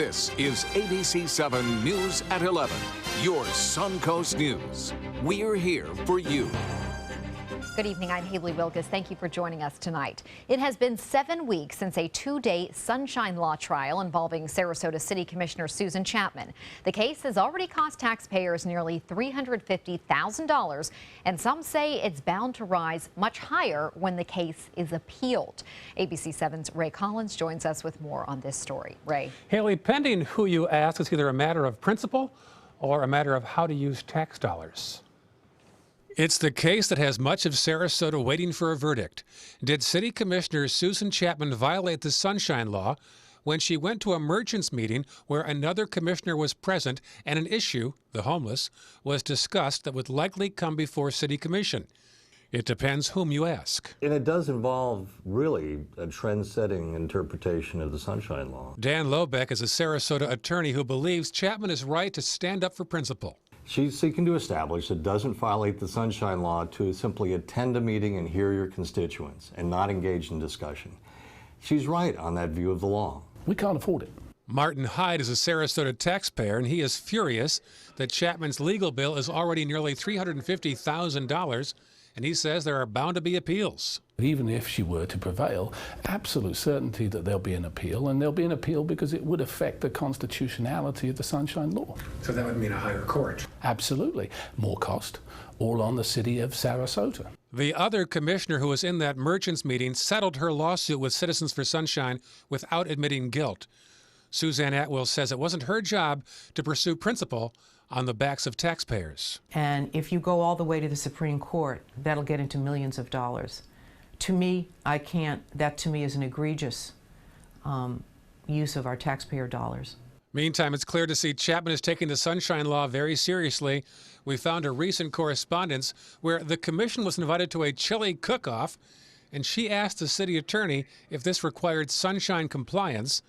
This is ABC 7 News at 11, your Suncoast News. We're here for you. Good evening, I'm Haley Wilkes. Thank you for joining us tonight. It has been 7 weeks since a two-day Sunshine Law trial involving Sarasota City Commissioner Susan Chapman. The case has already cost taxpayers nearly $350,000, and some say it's bound to rise much higher when the case is appealed. ABC 7's Ray Collins joins us with more on this story. Ray. Haley, pending who you ask is either a matter of principle or a matter of how to use tax dollars. It's the case that has much of Sarasota waiting for a verdict. Did City Commissioner Susan Chapman violate the Sunshine Law when she went to a merchants meeting where another commissioner was present and an issue, the homeless, was discussed that would likely come before City Commission? It depends whom you ask. And it does involve, really, a trend-setting interpretation of the Sunshine Law. Dan Lobeck is a Sarasota attorney who believes Chapman is right to stand up for principle. She's seeking to establish it doesn't violate the Sunshine Law to simply attend a meeting and hear your constituents and not engage in discussion. She's right on that view of the law. We can't afford it. Martin Hyde is a Sarasota taxpayer, and he is furious that Chapman's legal bill is already nearly $350,000, and he says there are bound to be appeals. Even if she were to prevail, absolute certainty that there'll be an appeal, and there'll be an appeal because it would affect the constitutionality of the Sunshine Law. So that would mean a higher court. Absolutely. More cost, all on the city of Sarasota. The other commissioner who was in that merchants meeting settled her lawsuit with Citizens for Sunshine without admitting guilt. Suzanne Atwill says it wasn't her job to pursue principle on the backs of taxpayers. And if you go all the way to the Supreme Court, that'll get into millions of dollars. To me, that to me is an egregious use of our taxpayer dollars. Meantime, it's clear to see Chapman is taking the Sunshine Law very seriously. We found a recent correspondence where the commission was invited to a chili cook-off, and she asked the city attorney if this required sunshine compliance.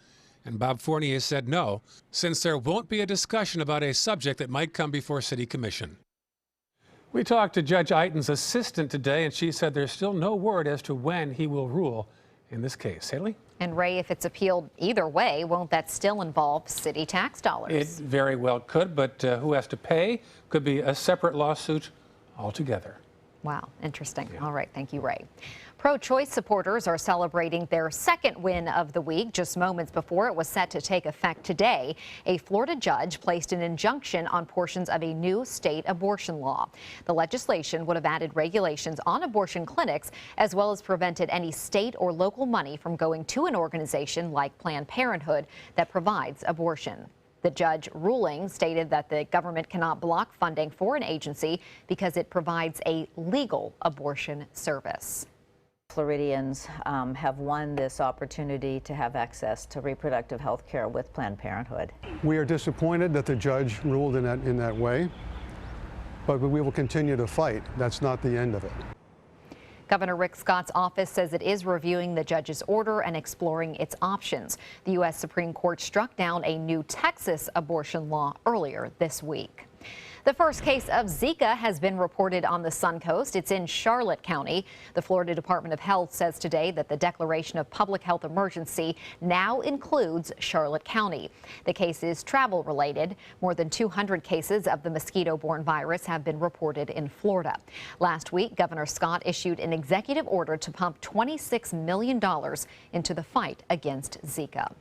And Bob Fournier said no, since there won't be a discussion about a subject that might come before City Commission. We talked to Judge Eiten's assistant today, and she said there's still no word as to when he will rule in this case. Haley? And Ray, if it's appealed either way, won't that still involve city tax dollars? It very well could, but who has to pay could be a separate lawsuit altogether. Wow, interesting. Yeah. All right, thank you, Ray. Pro-choice supporters are celebrating their second win of the week just moments before it was set to take effect today. A Florida judge placed an injunction on portions of a new state abortion law. The legislation would have added regulations on abortion clinics, as well as prevented any state or local money from going to an organization like Planned Parenthood that provides abortion. The judge ruling stated that the government cannot block funding for an agency because it provides a legal abortion service. Floridians have won this opportunity to have access to reproductive health care with Planned Parenthood. We are disappointed that the judge ruled in that way, but we will continue to fight. That's not the end of it. Governor Rick Scott's office says it is reviewing the judge's order and exploring its options. The U.S. Supreme Court struck down a new Texas abortion law earlier this week. The first case of Zika has been reported on the Suncoast. It's in Charlotte County. The Florida Department of Health says today that the declaration of public health emergency now includes Charlotte County. The case is travel related. More than 200 cases of the mosquito-borne virus have been reported in Florida. Last week, Governor Scott issued an executive order to pump $26 million into the fight against Zika.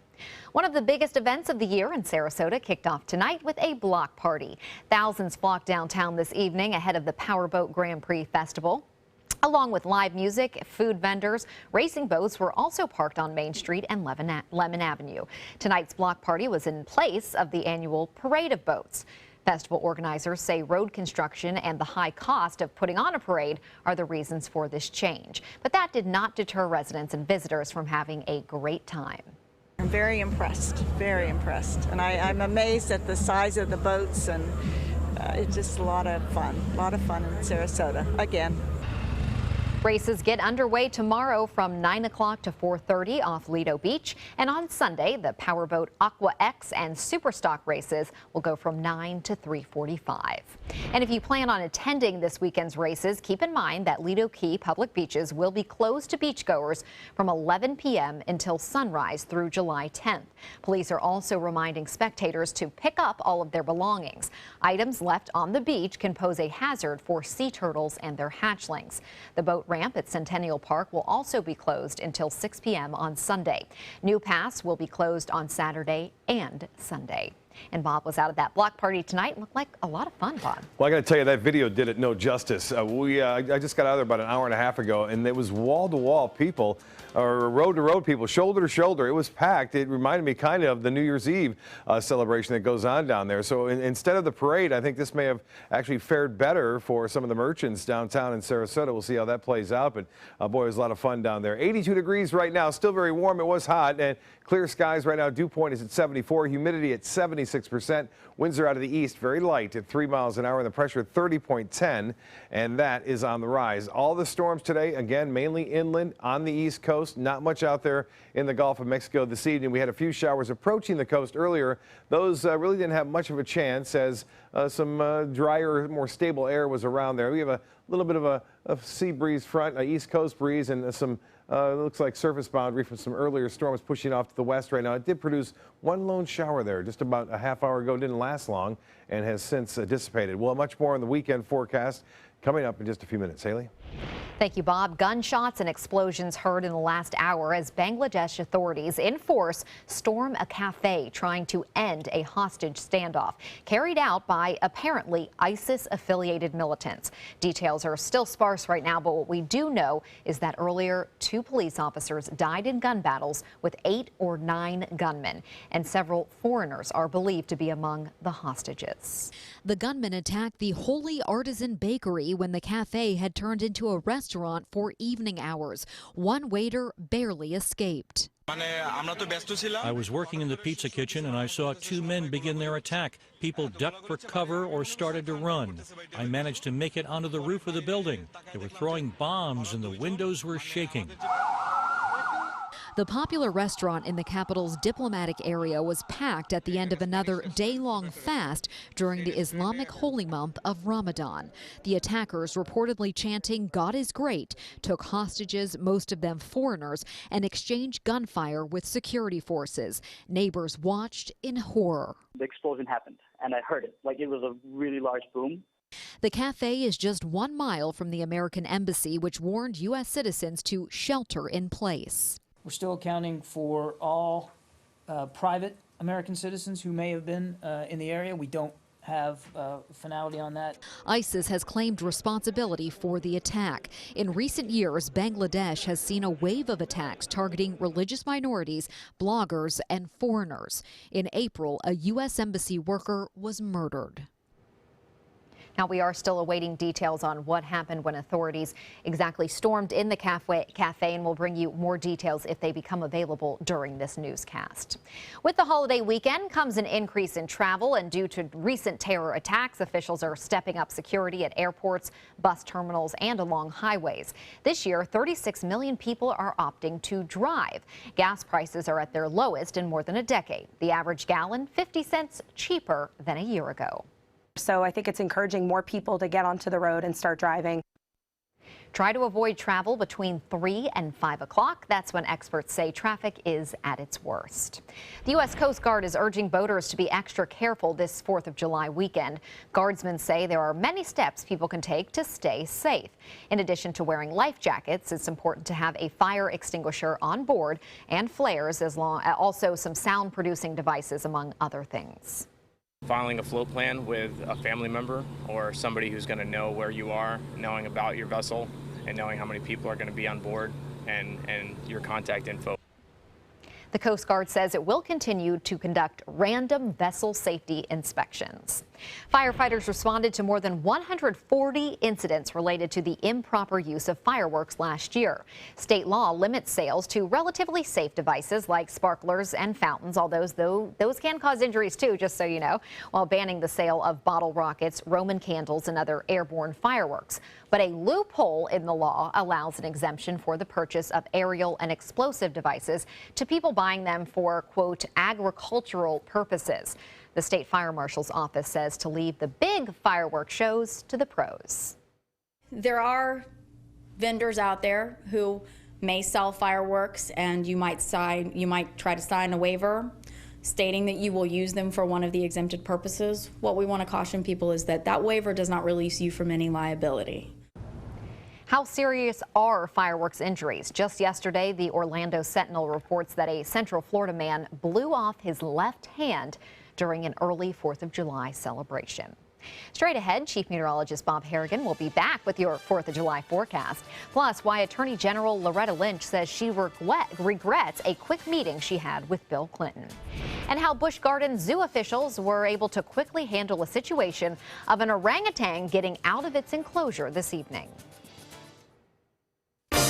One of the biggest events of the year in Sarasota kicked off tonight with a block party. Thousands flocked downtown this evening ahead of the Powerboat Grand Prix Festival. Along with live music, food vendors, racing boats were also parked on Main Street and Lemon Avenue. Tonight's block party was in place of the annual Parade of Boats. Festival organizers say road construction and the high cost of putting on a parade are the reasons for this change. But that did not deter residents and visitors from having a great time. I'm very impressed, and I'm amazed at the size of the boats, and it's just a lot of fun in Sarasota again. Races get underway tomorrow from 9 o'clock to 4:30 off Lido Beach. And on Sunday, the powerboat Aqua X and Superstock races will go from 9 to 3:45. And if you plan on attending this weekend's races, keep in mind that Lido Key public beaches will be closed to beachgoers from 11 p.m. until sunrise through July 10th. Police are also reminding spectators to pick up all of their belongings. Items left on the beach can pose a hazard for sea turtles and their hatchlings. The boat ramp at Centennial Park will also be closed until 6 p.m. on Sunday. New Pass will be closed on Saturday and Sunday. And Bob was out at that block party tonight. Looked like a lot of fun, Bob. Well, I got to tell you, that video did it no justice. I just got out of there about an hour and a half ago, and it was wall-to-wall people, or road-to-road people, shoulder to shoulder. It was packed. It reminded me kind of the New Year's Eve celebration that goes on down there. So instead of the parade, I think this may have actually fared better for some of the merchants downtown in Sarasota. We'll see how that plays out. But boy, it was a lot of fun down there. 82 degrees right now, still very warm. It was hot, and clear skies right now. Dew point is at 74, humidity at 76%. Winds are out of the east, very light at 3 miles an hour, and the pressure 30.10, and that is on the rise. All the storms today, again, mainly inland on the east coast. Not much out there in the Gulf of Mexico this evening. We had a few showers approaching the coast earlier. Those really didn't have much of a chance as some drier, more stable air was around there. We have a little bit of a sea breeze front, an east coast breeze, and some looks like surface boundary from some earlier storms pushing off to the west right now. It did produce one lone shower there just about a half hour ago. Didn't last long and has since dissipated. Well, much more on the weekend forecast coming up in just a few minutes. Haley? Thank you, Bob. Gunshots and explosions heard in the last hour as Bangladesh authorities in force storm a cafe trying to end a hostage standoff carried out by apparently ISIS-affiliated militants. Details are still sparse right now, but what we do know is that earlier 2 police officers died in gun battles with 8 or 9 gunmen, and several foreigners are believed to be among the hostages. The gunmen attacked the Holy Artisan Bakery when the cafe had turned into a restaurant for evening hours. One waiter barely escaped. I was working in the pizza kitchen and I saw 2 men begin their attack. People ducked for cover or started to run. I managed to make it onto the roof of the building. They were throwing bombs and the windows were shaking. The popular restaurant in the capital's diplomatic area was packed at the end of another day-long fast during the Islamic holy month of Ramadan. The attackers, reportedly chanting "God is great," took hostages, most of them foreigners, and exchanged gunfire with security forces. Neighbors watched in horror. The explosion happened, and I heard it. Like it was a really large boom. The cafe is just 1 mile from the American embassy, which warned U.S. citizens to shelter in place. We're still accounting for all private American citizens who may have been in the area. We don't have finality on that. ISIS has claimed responsibility for the attack. In recent years, Bangladesh has seen a wave of attacks targeting religious minorities, bloggers, and foreigners. In April, a U.S. embassy worker was murdered. Now, we are still awaiting details on what happened when authorities exactly stormed in the cafe, and we'll bring you more details if they become available during this newscast. With the holiday weekend comes an increase in travel, and due to recent terror attacks, officials are stepping up security at airports, bus terminals, and along highways. This year, 36 million people are opting to drive. Gas prices are at their lowest in more than a decade. The average gallon, 50 cents cheaper than a year ago. So I think it's encouraging more people to get onto the road and start driving. Try to avoid travel between 3 and 5 o'clock. That's when experts say traffic is at its worst. The U.S. Coast Guard is urging boaters to be extra careful this 4th of July weekend. Guardsmen say there are many steps people can take to stay safe. In addition to wearing life jackets, it's important to have a fire extinguisher on board and flares, also some sound-producing devices, among other things. Filing a float plan with a family member or somebody who's going to know where you are, knowing about your vessel and knowing how many people are going to be on board and your contact info. The Coast Guard says it will continue to conduct random vessel safety inspections. Firefighters responded to more than 140 incidents related to the improper use of fireworks last year. State law limits sales to relatively safe devices like sparklers and fountains, although those can cause injuries too, just so you know, while banning the sale of bottle rockets, Roman candles, and other airborne fireworks. But a loophole in the law allows an exemption for the purchase of aerial and explosive devices to people buying them for, quote, agricultural purposes. The state fire marshal's office says to leave the big fireworks shows to the pros. There are vendors out there who may sell fireworks, and you might try to sign a waiver stating that you will use them for one of the exempted purposes. What we want to caution people is that that waiver does not release you from any liability. How serious are fireworks injuries? Just yesterday, the Orlando Sentinel reports that a Central Florida man blew off his left hand during an early 4th of July celebration. Straight ahead, Chief Meteorologist Bob Harrigan will be back with your 4th of July forecast. Plus, why Attorney General Loretta Lynch says she regrets a quick meeting she had with Bill Clinton. And how Busch Gardens zoo officials were able to quickly handle a situation of an orangutan getting out of its enclosure this evening.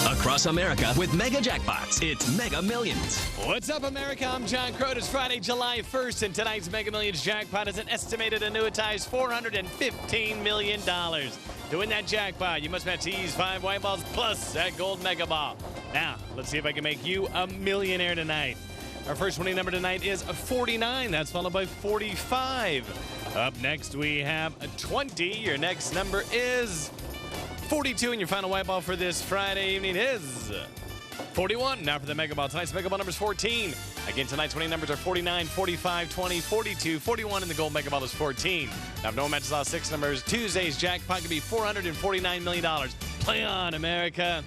Across America with Mega Jackpots. It's Mega Millions. What's up, America? I'm John Crowder. It's Friday, July 1st, and tonight's Mega Millions jackpot is an estimated annuitized $415 million. To win that jackpot, you must bet tease 5 white balls plus that gold mega ball. Now, let's see if I can make you a millionaire tonight. Our first winning number tonight is 49. That's followed by 45. Up next, we have 20. Your next number is 42, and your final white ball for this Friday evening is 41. Now for the Mega Ball. Tonight's Mega Ball number is 14. Again, tonight's winning numbers are 49, 45, 20, 42, 41, and the gold Mega Ball is 14. Now, if no one matches all 6 numbers, Tuesday's jackpot could be $449 million. Play on, America.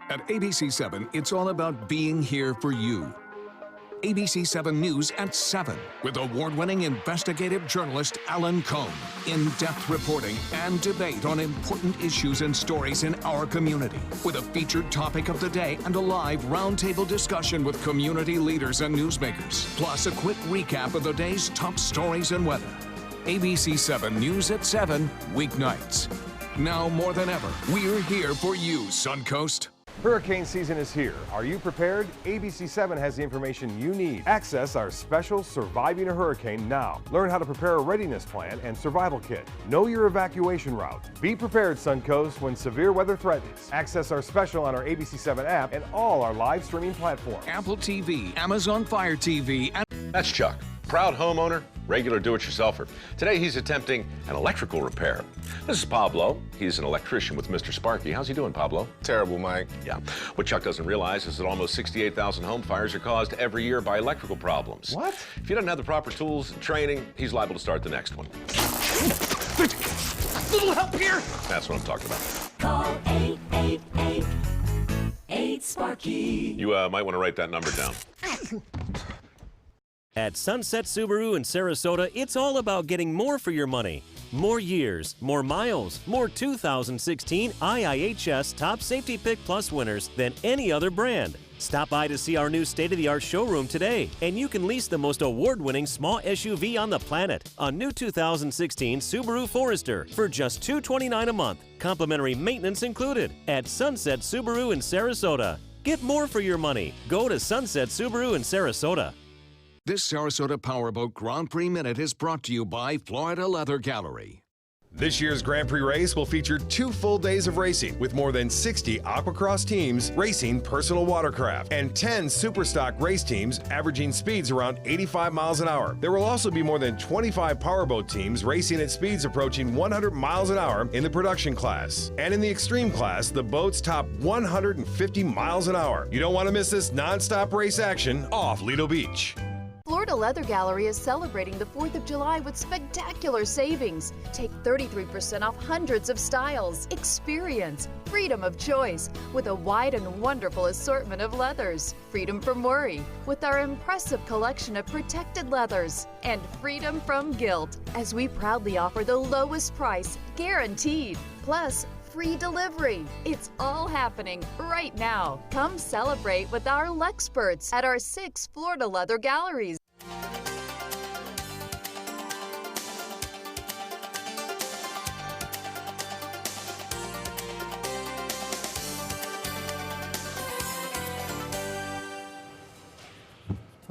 At ABC7, it's all about being here for you. ABC 7 News at 7 with award-winning investigative journalist Alan Cohn. In-depth reporting and debate on important issues and stories in our community with a featured topic of the day and a live roundtable discussion with community leaders and newsmakers. Plus a quick recap of the day's top stories and weather. ABC 7 News at 7 weeknights. Now more than ever, we're here for you, Suncoast. Hurricane season is here. Are you prepared? ABC7 has the information you need. Access our special Surviving a Hurricane now. Learn how to prepare a readiness plan and survival kit. Know your evacuation route. Be prepared, Suncoast, when severe weather threatens. Access our special on our ABC7 app and all our live streaming platforms. Apple TV, Amazon Fire TV, and that's Chuck, proud homeowner, regular do-it-yourselfer. Today he's attempting an electrical repair. This is Pablo. He's an electrician with Mr. Sparky. How's he doing, Pablo? Terrible, Mike. Yeah. What Chuck doesn't realize is that almost 68,000 home fires are caused every year by electrical problems. What? If he doesn't have the proper tools and training, he's liable to start the next one. Little help here. That's what I'm talking about. Call 888-8-SPARKY. You might want to write that number down. At Sunset Subaru in Sarasota, it's all about getting more for your money. More years, more miles, more 2016 IIHS Top Safety Pick Plus winners than any other brand. Stop by to see our new state-of-the-art showroom today, and you can lease the most award-winning small SUV on the planet, a new 2016 Subaru Forester, for just $229 a month. Complimentary maintenance included at Sunset Subaru in Sarasota. Get more for your money. Go to Sunset Subaru in Sarasota. This Sarasota Powerboat Grand Prix Minute is brought to you by Florida Leather Gallery. This year's Grand Prix race will feature 2 full days of racing with more than 60 aquacross teams racing personal watercraft and 10 superstock race teams averaging speeds around 85 miles an hour. There will also be more than 25 powerboat teams racing at speeds approaching 100 miles an hour in the production class. And in the extreme class, the boats top 150 miles an hour. You don't want to miss this non-stop race action off Lido Beach. Florida Leather Gallery is celebrating the 4th of July with spectacular savings. Take 33% off hundreds of styles. Experience freedom of choice with a wide and wonderful assortment of leathers. Freedom from worry with our impressive collection of protected leathers. And freedom from guilt as we proudly offer the lowest price guaranteed. Plus, free delivery. It's all happening right now. Come celebrate with our Lexperts at our 6 Florida leather galleries.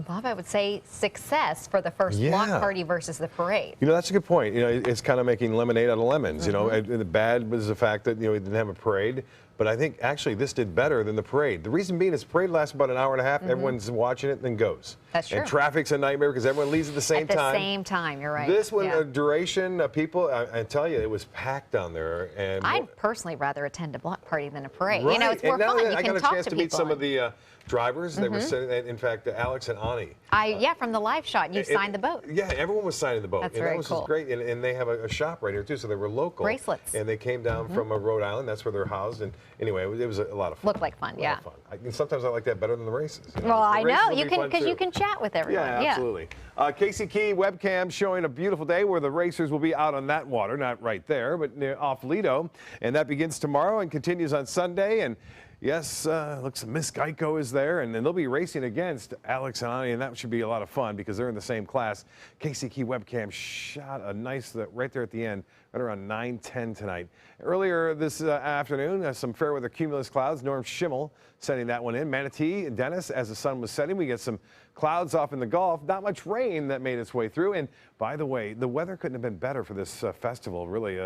Bob, I would say success for the first block party versus the parade. You know, that's a good point. You know, it's kind of making lemonade out of lemons. You know, and the bad was the fact that, you know, we didn't have a parade. But I think actually this did better than the parade. The reason being is the parade lasts about an hour and a half. Everyone's watching it and then goes. That's true. And traffic's a nightmare because everyone leaves at the same time. At the same time, you're right. This one, duration, people, I tell you, it was packed down there. And I'd personally rather attend a block party than a parade. Right. You know, it's more fun. You I can got a talk chance to meet some of the drivers. They were sitting, in fact, Alex and Ani. Yeah, from the live shot, you signed the boat. Yeah, everyone was signing the boat. That's and very that was cool. just great. And they have a shop right here, too, so they were local. Bracelets. And they came down from Rhode Island. That's where they're housed. And anyway, it was a lot of fun. Looked like fun, yeah. And sometimes I like that better than the races. You know? Well, I races know. will You be can, fun, because too. you can chat with everyone. Yeah, absolutely. Casey Key webcam showing a beautiful day where the racers will be out on that water, not right there, but near, off Lido. And that begins tomorrow and continues on Sunday. And yes, looks Miss Geico is there, and then they'll be racing against Alex and Ani, and that should be a lot of fun because they're in the same class. Casey Key webcam shot a nice, right there at the end, right around 9:10 tonight. Earlier this afternoon, some fair weather cumulus clouds. Norm Schimmel sending that one in. Manatee and Dennis, as the sun was setting, we get some clouds off in the Gulf. Not much rain that made its way through. And by the way, the weather couldn't have been better for this festival. Really,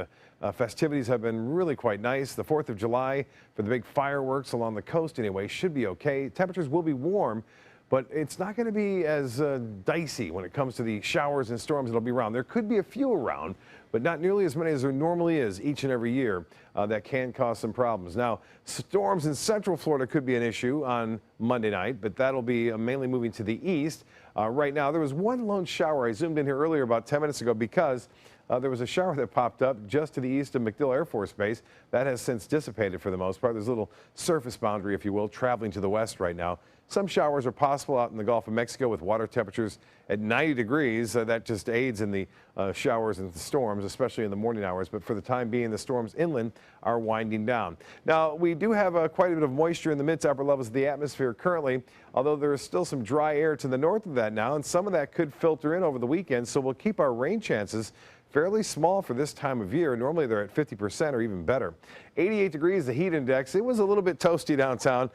festivities have been really quite nice. The 4th of July for the big fireworks along the coast anyway should be okay. Temperatures will be warm, but it's not going to be as dicey when it comes to the showers and storms that'll be around. There could be a few around, but not nearly as many as there normally is each and every year. That can cause some problems. Now, storms in central Florida could be an issue on Monday night, but that'll be mainly moving to the east. Right now, there was one lone shower. I zoomed in here earlier about 10 minutes ago because there was a shower that popped up just to the east of MacDill Air Force Base. That has since dissipated for the most part. There's a little surface boundary, if you will, traveling to the west right now. Some showers are possible out in the Gulf of Mexico with water temperatures at 90 degrees. That just aids in the showers and the storms, especially in the morning hours. But for the time being, the storms inland are winding down. Now, we do have quite a bit of moisture in the mid to upper levels of the atmosphere currently, although there is still some dry air to the north of that now, and some of that could filter in over the weekend. So we'll keep our rain chances fairly small for this time of year. Normally they're at 50% or even better. 88 degrees, the heat index. It was a little bit toasty downtown.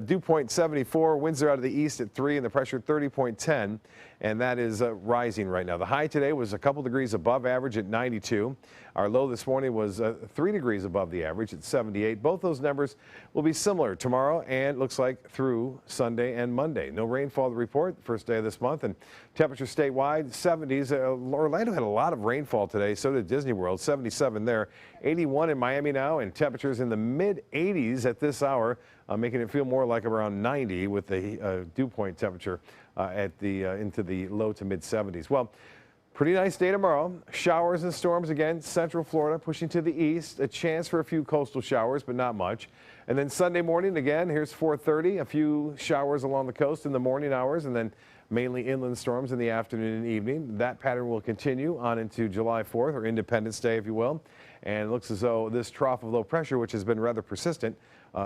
Dew point 74, winds are out of the east at 3, and the pressure 30.10, and that is rising right now. The high today was a couple degrees above average at 92. Our low this morning was 3 degrees above the average at 78. Both those numbers will be similar tomorrow and looks like through Sunday and Monday. No rainfall to report, first day of this month, and temperature statewide 70s. Orlando had a lot of rainfall today, so did Disney World, 77 there. 81 in Miami now, and temperatures in the mid 80s at this hour, making it feel more like around 90 with the dew point temperature at the into the low to mid 70s. Well, pretty nice day tomorrow. Showers and storms again, central Florida pushing to the east. A chance for a few coastal showers, but not much. And then Sunday morning again, here's 4:30, a few showers along the coast in the morning hours, and then mainly inland storms in the afternoon and evening. That pattern will continue on into July 4th, or Independence Day, if you will. And it looks as though this trough of low pressure, which has been rather persistent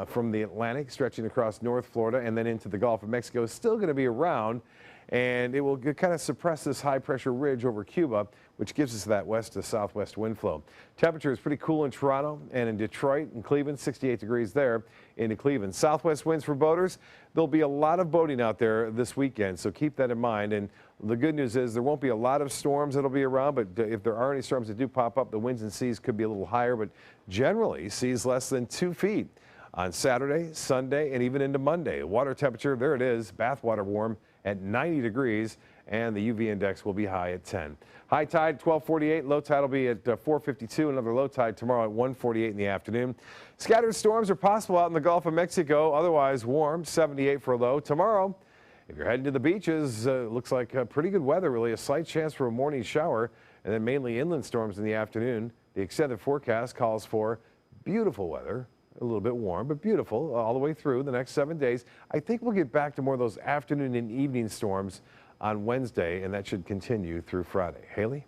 from the Atlantic, stretching across North Florida and then into the Gulf of Mexico, is still going to be around. And it will kind of suppress this high pressure ridge over Cuba, which gives us that west to southwest wind flow. Temperature is pretty cool in Toronto and in Detroit and Cleveland, 68 degrees there into Cleveland. Southwest winds for boaters. There'll be a lot of boating out there this weekend, so keep that in mind. And the good news is there won't be a lot of storms that'll be around, but if there are any storms that do pop up, the winds and seas could be a little higher, but generally seas less than 2 feet on Saturday, Sunday, and even into Monday. Water temperature, there it is, bathwater warm at 90 degrees, and the UV index will be high at 10. High tide 12:48, low tide will be at 4:52. Another low tide tomorrow at 1:48 in the afternoon. Scattered storms are possible out in the Gulf of Mexico, otherwise warm, 78 for a low. Tomorrow, if you're heading to the beaches, looks like pretty good weather, really. A slight chance for a morning shower, and then mainly inland storms in the afternoon. The extended forecast calls for beautiful weather. A little bit warm, but beautiful all the way through the next 7 days. I think we'll get back to more of those afternoon and evening storms on Wednesday, and that should continue through Friday. Haley?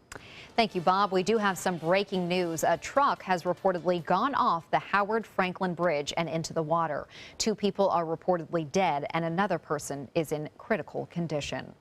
Thank you, Bob. We do have some breaking news. A truck has reportedly gone off the Howard Franklin Bridge and into the water. 2 people are reportedly dead, and another person is in critical condition.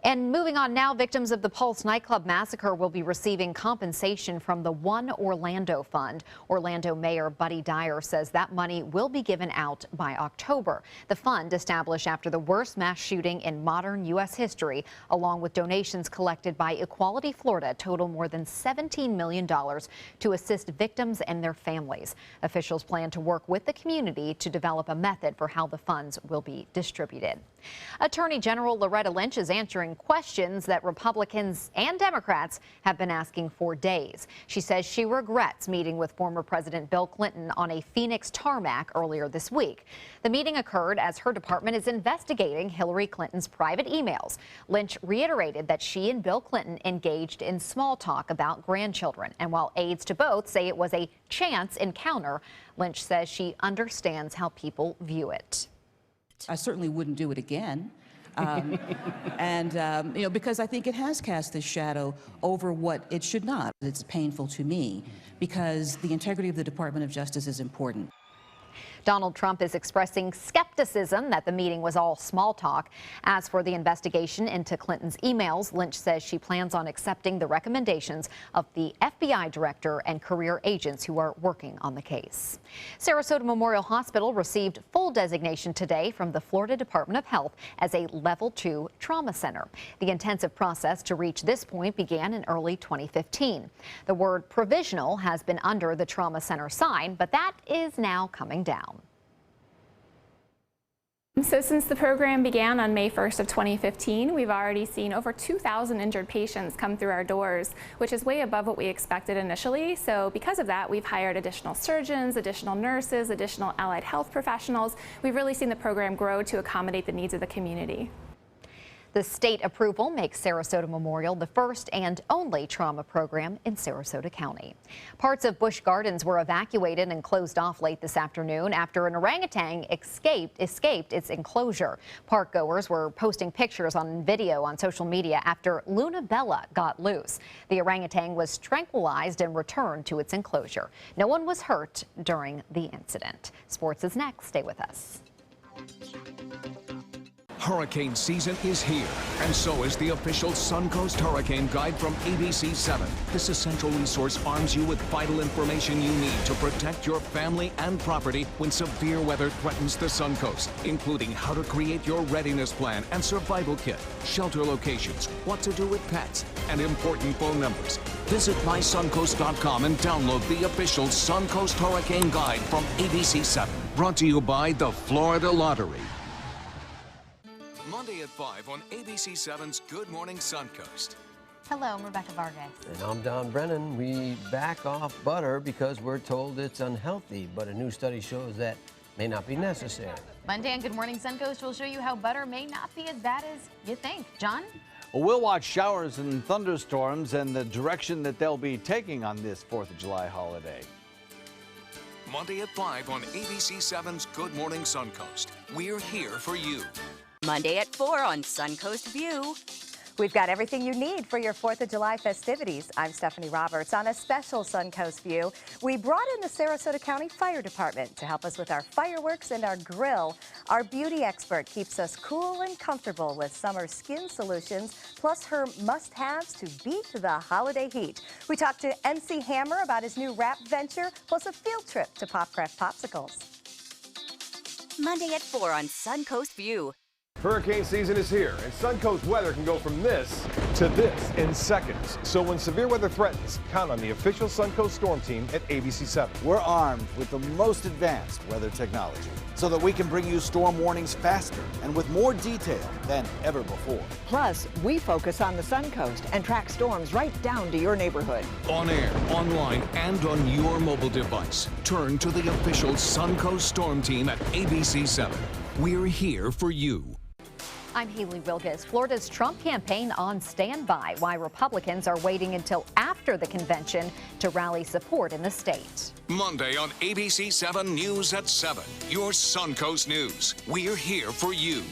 And moving on now, victims of the Pulse nightclub massacre will be receiving compensation from the One Orlando Fund. Orlando Mayor Buddy Dyer says that money will be given out by October. The fund, established after the worst mass shooting in modern U.S. history, along with donations collected by Equality Florida, total more than $17 million to assist victims and their families. Officials plan to work with the community to develop a method for how the funds will be distributed. Attorney General Loretta Lynch is answering questions that Republicans and Democrats have been asking for days. She says she regrets meeting with former President Bill Clinton on a Phoenix tarmac earlier this week. The meeting occurred as her department is investigating Hillary Clinton's private emails. Lynch reiterated that she and Bill Clinton engaged in small talk about grandchildren. And while aides to both say it was a chance encounter, Lynch says she understands how people view it. I certainly wouldn't do it again. Because I think it has cast this shadow over what it should not. It's painful to me because the integrity of the Department of Justice is important. Donald Trump is expressing skepticism that the meeting was all small talk. As for the investigation into Clinton's emails, Lynch says she plans on accepting the recommendations of the FBI director and career agents who are working on the case. Sarasota Memorial Hospital received full designation today from the Florida Department of Health as a Level 2 trauma center. The intensive process to reach this point began in early 2015. The word provisional has been under the trauma center sign, but that is now coming down. So since the program began on May 1st of 2015, we've already seen over 2,000 injured patients come through our doors, which is way above what we expected initially. So because of that, we've hired additional surgeons, additional nurses, additional allied health professionals. We've really seen the program grow to accommodate the needs of the community. The state approval makes Sarasota Memorial the first and only trauma program in Sarasota County. Parts of Busch Gardens were evacuated and closed off late this afternoon after an orangutan escaped its enclosure. Park goers were posting pictures on video on social media after Luna Bella got loose. The orangutan was tranquilized and returned to its enclosure. No one was hurt during the incident. Sports is next. Stay with us. Hurricane season is here, and so is the official Suncoast Hurricane Guide from ABC7. This essential resource arms you with vital information you need to protect your family and property when severe weather threatens the Suncoast, including how to create your readiness plan and survival kit, shelter locations, what to do with pets, and important phone numbers. Visit mysuncoast.com and download the official Suncoast Hurricane Guide from ABC7. Brought to you by the Florida Lottery. Monday at 5 on ABC7's Good Morning Suncoast. Hello, I'm Rebecca Vargas. And I'm Don Brennan. We back off butter because we're told it's unhealthy, but a new study shows that may not be necessary. Monday on Good Morning Suncoast, we'll show you how butter may not be as bad as you think. John? Well, we'll watch showers and thunderstorms and the direction that they'll be taking on this 4th of July holiday. Monday at 5 on ABC7's Good Morning Suncoast. We're here for you. Monday at 4 on Suncoast View. We've got everything you need for your 4th of July festivities. I'm Stephanie Roberts. On a special Suncoast View, we brought in the Sarasota County Fire Department to help us with our fireworks and our grill. Our beauty expert keeps us cool and comfortable with summer skin solutions, plus her must-haves to beat the holiday heat. We talked to MC Hammer about his new wrap venture, plus a field trip to Popcraft Popsicles. Monday at 4 on Suncoast View. Hurricane season is here, and Suncoast weather can go from this to this in seconds. So when severe weather threatens, count on the official Suncoast Storm Team at ABC7. We're armed with the most advanced weather technology so that we can bring you storm warnings faster and with more detail than ever before. Plus, we focus on the Suncoast and track storms right down to your neighborhood. On air, online, and on your mobile device. Turn to the official Suncoast Storm Team at ABC7. We're here for you. I'm Haley Wilgus. Florida's Trump campaign on standby. Why Republicans are waiting until after the convention to rally support in the state. Monday on ABC7 News at 7. Your Suncoast News. We're here for you.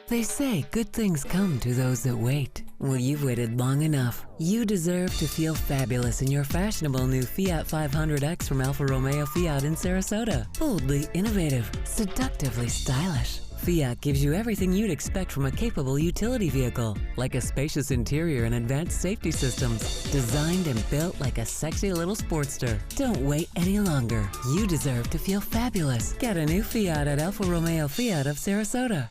They say good things come to those that wait. Well, you've waited long enough. You deserve to feel fabulous in your fashionable new Fiat 500X from Alfa Romeo Fiat in Sarasota. Boldly innovative, seductively stylish. Fiat gives you everything you'd expect from a capable utility vehicle, like a spacious interior and advanced safety systems, designed and built like a sexy little sportster. Don't wait any longer. You deserve to feel fabulous. Get a new Fiat at Alfa Romeo Fiat of Sarasota.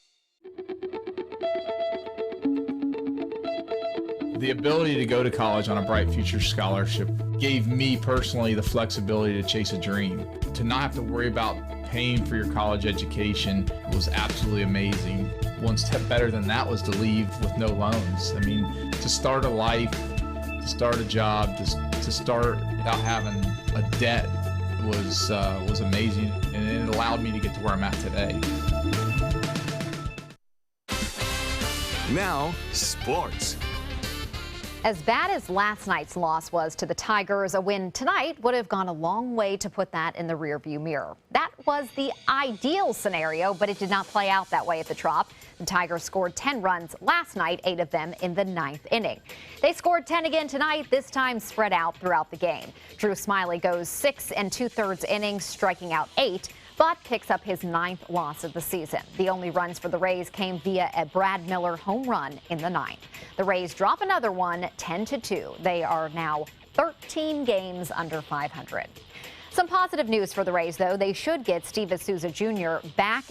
The ability to go to college on a Bright Future Scholarship gave me personally the flexibility to chase a dream. To not have to worry about paying for your college education was absolutely amazing. One step better than that was to leave with no loans. I mean, to start a life, to start a job, to start without having a debt was amazing, and it allowed me to get to where I'm at today. Now, sports. As bad as last night's loss was to the Tigers, a win tonight would have gone a long way to put that in the rearview mirror. That was the ideal scenario, but it did not play out that way at the Trop. The Tigers scored 10 runs last night, 8 of them in the 9th inning. They scored 10 again tonight, this time spread out throughout the game. Drew Smiley goes 6 2/3 innings, striking out 8. But picks up his 9th loss of the season. The only runs for the Rays came via a Brad Miller home run in the 9th. The Rays drop another one, 10-2. They are now 13 games under 500. Some positive news for the Rays, though. They should get Steven Souza Jr. back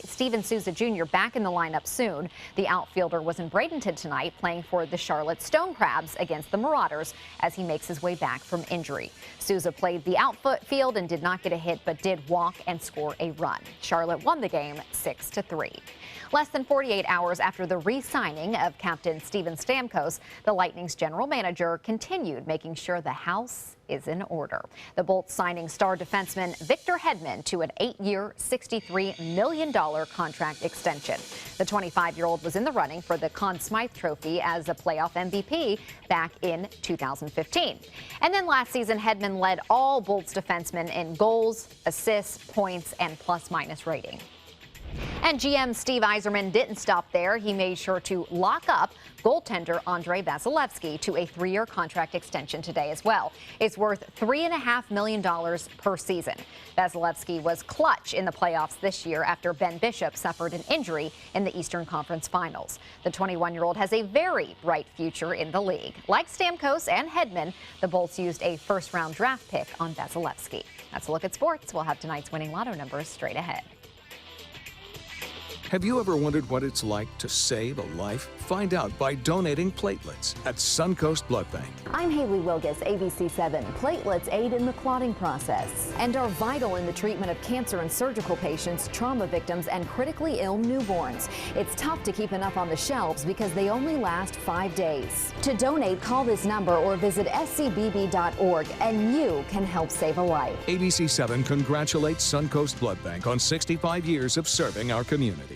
in the lineup soon. The outfielder was in Bradenton tonight playing for the Charlotte Stone Crabs against the Marauders as he makes his way back from injury. Souza played the outfield and did not get a hit, but did walk and score a run. Charlotte won the game 6-3. Less than 48 hours after the re-signing of Captain Steven Stamkos, the Lightning's general manager continued making sure the house is in order. The Bolts signing star defenseman Victor Hedman to an 8-year, $63 million contract extension. The 25-year-old was in the running for the Conn Smythe Trophy as a playoff MVP back in 2015. And then last season, Hedman led all Bolts defensemen in goals, assists, points, and plus-minus rating. And GM Steve Yzerman didn't stop there. He made sure to lock up goaltender Andrei Vasilevskiy to a 3-year contract extension today as well. It's worth $3.5 million per season. Vasilevskiy was clutch in the playoffs this year after Ben Bishop suffered an injury in the Eastern Conference Finals. The 21-year-old has a very bright future in the league. Like Stamkos and Hedman, the Bolts used a first-round draft pick on Vasilevskiy. That's a look at sports. We'll have tonight's winning lotto numbers straight ahead. Have you ever wondered what it's like to save a life? Find out by donating platelets at Suncoast Blood Bank. I'm Haley Wilgus, ABC7. Platelets aid in the clotting process and are vital in the treatment of cancer and surgical patients, trauma victims, and critically ill newborns. It's tough to keep enough on the shelves because they only last 5 days. To donate, call this number or visit scbb.org and you can help save a life. ABC7 congratulates Suncoast Blood Bank on 65 years of serving our community.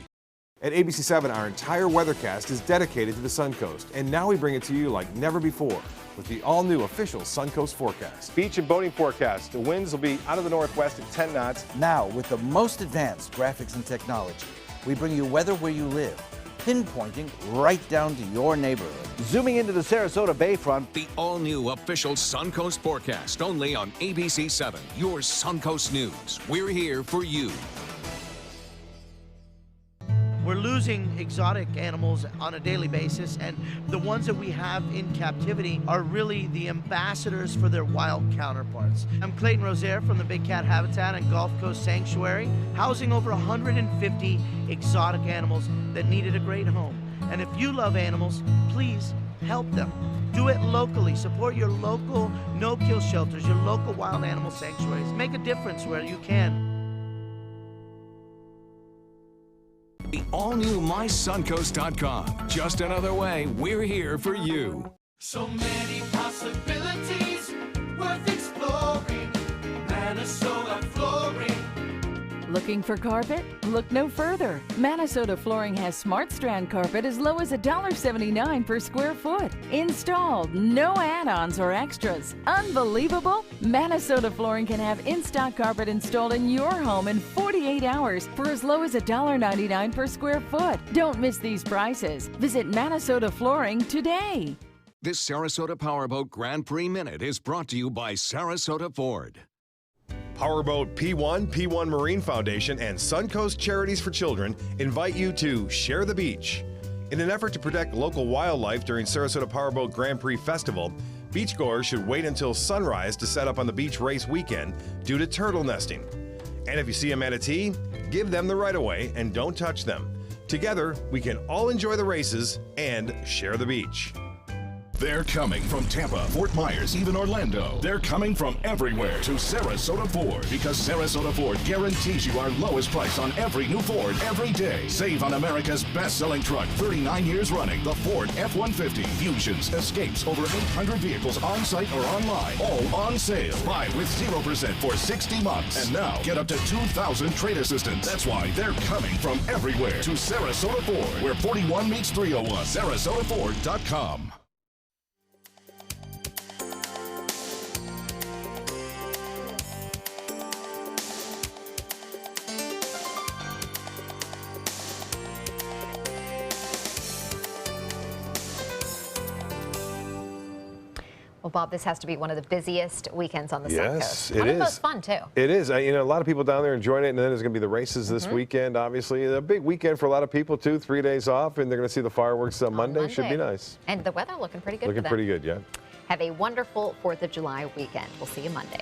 At ABC7, our entire weathercast is dedicated to the Suncoast, and now we bring it to you like never before with the all-new official Suncoast forecast. Beach and boating forecast. The winds will be out of the northwest at 10 knots. Now, with the most advanced graphics and technology, we bring you weather where you live, pinpointing right down to your neighborhood. Zooming into the Sarasota Bayfront, the all-new official Suncoast forecast, only on ABC7, your Suncoast News. We're here for you. We're losing exotic animals on a daily basis, and the ones that we have in captivity are really the ambassadors for their wild counterparts. I'm Clayton Rozier from the Big Cat Habitat and Gulf Coast Sanctuary, housing over 150 exotic animals that needed a great home. And if you love animals, please help them. Do it locally. Support your local no-kill shelters, your local wild animal sanctuaries. Make a difference where you can. The all-new MySuncoast.com. Just another way we're here for you. So many possibilities worth exploring. Minnesota flooring. Looking for carpet? Look no further. Minnesota Flooring has Smart Strand carpet as low as $1.79 per square foot. Installed, no add-ons or extras. Unbelievable? Minnesota Flooring can have in-stock carpet installed in your home in 48 hours for as low as $1.99 per square foot. Don't miss these prices. Visit Minnesota Flooring today. This Sarasota Powerboat Grand Prix Minute is brought to you by Sarasota Ford. Powerboat P1, P1 Marine Foundation, and Suncoast Charities for Children invite you to Share the Beach. In an effort to protect local wildlife during Sarasota Powerboat Grand Prix Festival, beachgoers should wait until sunrise to set up on the beach race weekend due to turtle nesting. And if you see a manatee, give them the right-of-way and don't touch them. Together, we can all enjoy the races and share the beach. They're coming from Tampa, Fort Myers, even Orlando. They're coming from everywhere to Sarasota Ford because Sarasota Ford guarantees you our lowest price on every new Ford every day. Save on America's best-selling truck, 39 years running, the Ford F-150. Fusions, Escapes, over 800 vehicles on site or online, all on sale. Buy with 0% for 60 months. And now, get up to 2,000 trade assistance. That's why they're coming from everywhere to Sarasota Ford, where 41 meets 301. SarasotaFord.com. Well, Bob, this has to be one of the busiest weekends on the Suncoast. Yes, it One of is. the most fun, too. It is. You know, a lot of people down there enjoying it, and then there's going to be the races this weekend, obviously. A big weekend for a lot of people, too. 3 days off, and they're going to see the fireworks on Monday. Should be nice. And the weather looking pretty good for them. Looking pretty good, yeah. Have a wonderful 4th of July weekend. We'll see you Monday.